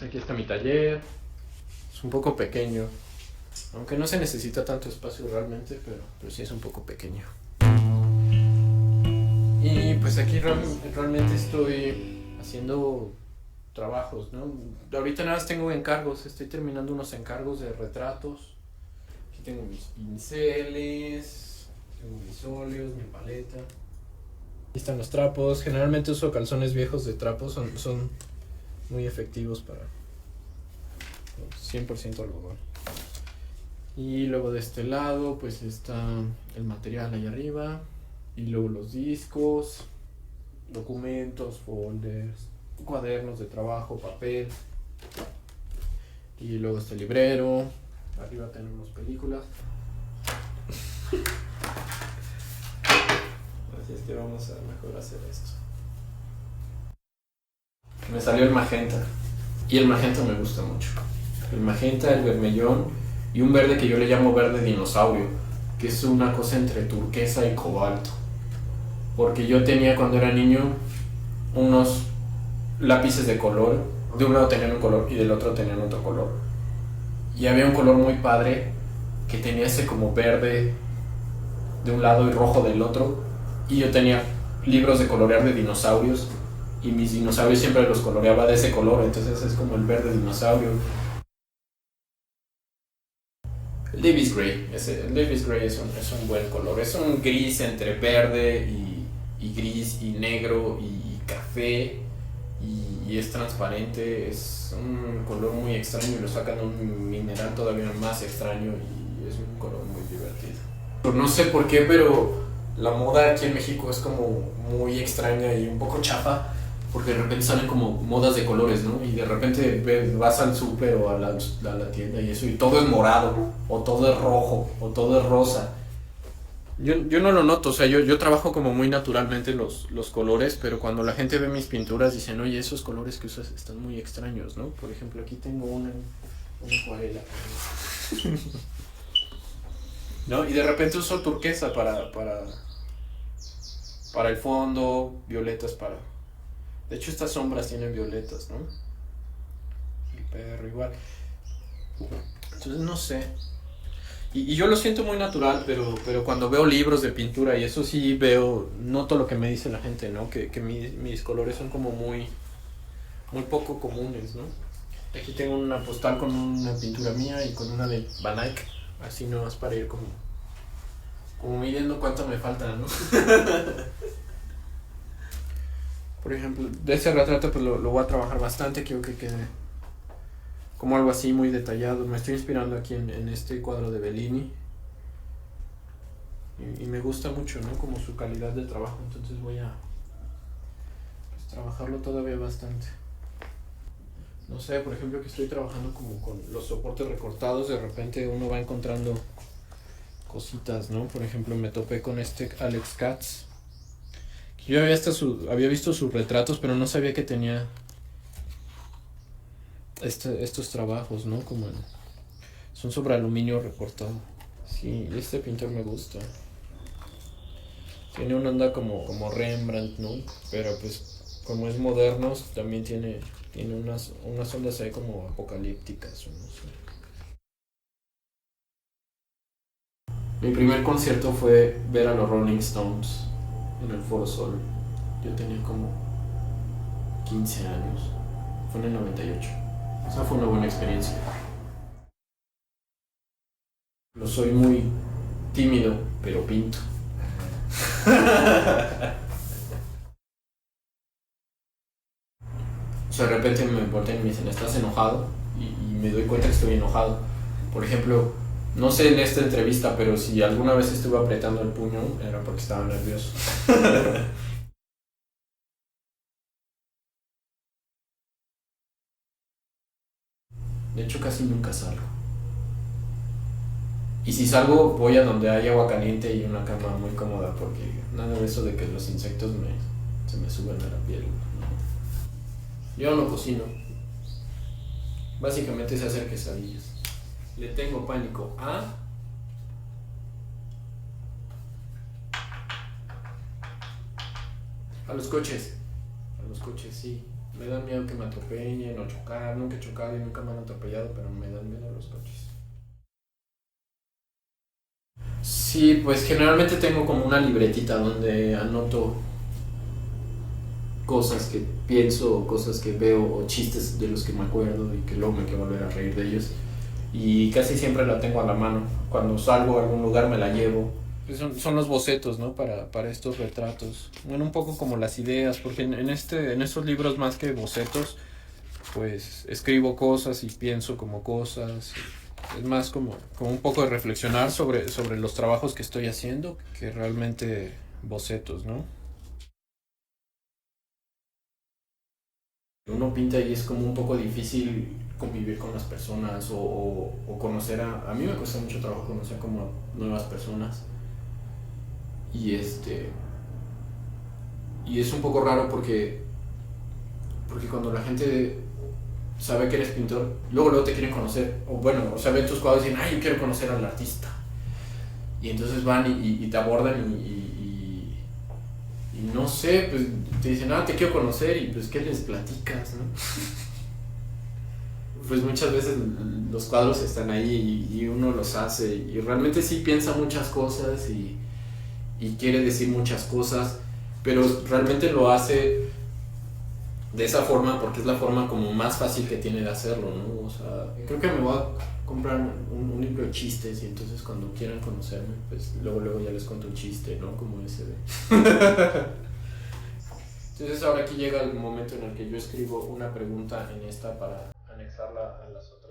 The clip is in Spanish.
aquí está mi taller. Es un poco pequeño, aunque no se necesita tanto espacio realmente, pero sí es un poco pequeño. Y pues aquí realmente estoy haciendo trabajos, ¿no? Ahorita nada más tengo encargos, estoy terminando unos encargos de retratos. Aquí tengo mis pinceles, tengo mis óleos, mi paleta. Aquí están los trapos. Generalmente uso calzones viejos de trapos, son muy efectivos para 100% algodón. Y luego de este lado pues está el material ahí arriba. Y luego los discos, documentos, folders, cuadernos de trabajo, papel. Y luego este librero. Arriba tenemos películas. Así es que vamos a mejor hacer esto. Me salió el magenta. Y el magenta me gusta mucho. El magenta, el vermellón y un verde que yo le llamo verde dinosaurio, que es una cosa entre turquesa y cobalto. Porque yo tenía cuando era niño unos lápices de color. De un lado tenían un color y del otro tenían otro color. Y había un color muy padre que tenía ese como verde de un lado y rojo del otro. Y yo tenía libros de colorear de dinosaurios. Y mis dinosaurios siempre los coloreaba de ese color. Entonces es como el verde dinosaurio. El Davis Gray. El Davis Gray es un buen color. Es un gris entre verde y gris y negro y café. Y es transparente. Es un color muy extraño y lo sacan de un mineral todavía más extraño. Y es un color muy divertido. No sé por qué, pero la moda aquí en México es como muy extraña y un poco chafa. Porque de repente salen como modas de colores, ¿no? Y de repente vas al súper o a la tienda y eso, y todo es morado, o todo es rojo, o todo es rosa. Yo no lo noto, o sea, yo trabajo como muy naturalmente los colores, pero cuando la gente ve mis pinturas dicen, oye, esos colores que usas están muy extraños, ¿no? Por ejemplo, aquí tengo una acuarela. ¿No? Y de repente uso turquesa para el fondo, violetas para... De hecho, estas sombras tienen violetas, ¿no? El perro igual. Entonces, no sé. Y yo lo siento muy natural, pero cuando veo libros de pintura y eso sí noto lo que me dice la gente, ¿no? Que mis colores son como muy poco comunes, ¿no? Aquí tengo una postal con una pintura mía y con una de Van Eyck, así nomás para ir como midiendo cuánto me falta, ¿no? Por ejemplo, de ese retrato pues lo voy a trabajar bastante, quiero que quede como algo así muy detallado. Me estoy inspirando aquí en este cuadro de Bellini y me gusta mucho, ¿no? Como su calidad de trabajo, entonces voy a pues, trabajarlo todavía bastante. No sé, por ejemplo, que estoy trabajando como con los soportes recortados, de repente uno va encontrando cositas, ¿no? Por ejemplo, me topé con este Alex Katz. Yo había visto sus retratos, pero no sabía que tenía estos trabajos, ¿no? Son sobre aluminio recortado. Sí, este pintor me gusta. Tiene una onda como Rembrandt, ¿no? Pero pues como es moderno, también tiene unas ondas ahí como apocalípticas, no sé. Mi primer concierto fue ver a los Rolling Stones en el Foro Sol. Yo tenía como 15 años. Fue en el 98. O sea, fue una buena experiencia. No soy muy tímido, pero pinto. O sea, de repente me voltean y me dicen, ¿estás enojado? Y me doy cuenta que estoy enojado. Por ejemplo, no sé en esta entrevista, pero si alguna vez estuve apretando el puño, era porque estaba nervioso. De hecho, casi nunca salgo. Y si salgo, voy a donde hay agua caliente y una cama muy cómoda, porque nada de eso de que los insectos se me suben a la piel. No. Yo no cocino. Básicamente es hacer quesadillas. Le tengo pánico a los coches. A los coches, sí. Me da miedo que me atropellen o chocar. Nunca he chocado y nunca me han atropellado, pero me dan miedo los coches. Sí, pues generalmente tengo como una libretita donde anoto cosas que pienso, cosas que veo o chistes de los que me acuerdo y que luego me quiero volver a reír de ellos. Y casi siempre la tengo a la mano. Cuando salgo a algún lugar me la llevo. Pues son los bocetos, ¿no? Para estos retratos. Bueno, un poco como las ideas, porque en estos libros más que bocetos, pues escribo cosas y pienso como cosas. Es más como un poco de reflexionar sobre los trabajos que estoy haciendo que realmente bocetos, ¿no? Uno pinta y es como un poco difícil convivir con las personas o conocer a mí me cuesta mucho trabajo conocer como nuevas personas y y es un poco raro porque cuando la gente sabe que eres pintor, luego te quieren conocer, o bueno, o sea, ven tus cuadros y dicen, ay, yo quiero conocer al artista. Y entonces van y te abordan y no sé, pues te dicen, ah, te quiero conocer y pues, ¿qué les platicas, no? Pues muchas veces los cuadros están ahí y uno los hace y realmente sí piensa muchas cosas y quiere decir muchas cosas, pero realmente lo hace de esa forma porque es la forma como más fácil que tiene de hacerlo, ¿no? O sea, creo que me voy a comprar un libro de chistes y entonces cuando quieran conocerme, pues luego ya les cuento un chiste, ¿no? Como ese de... Entonces ahora aquí llega el momento en el que yo escribo una pregunta en esta para anexarla a las otras.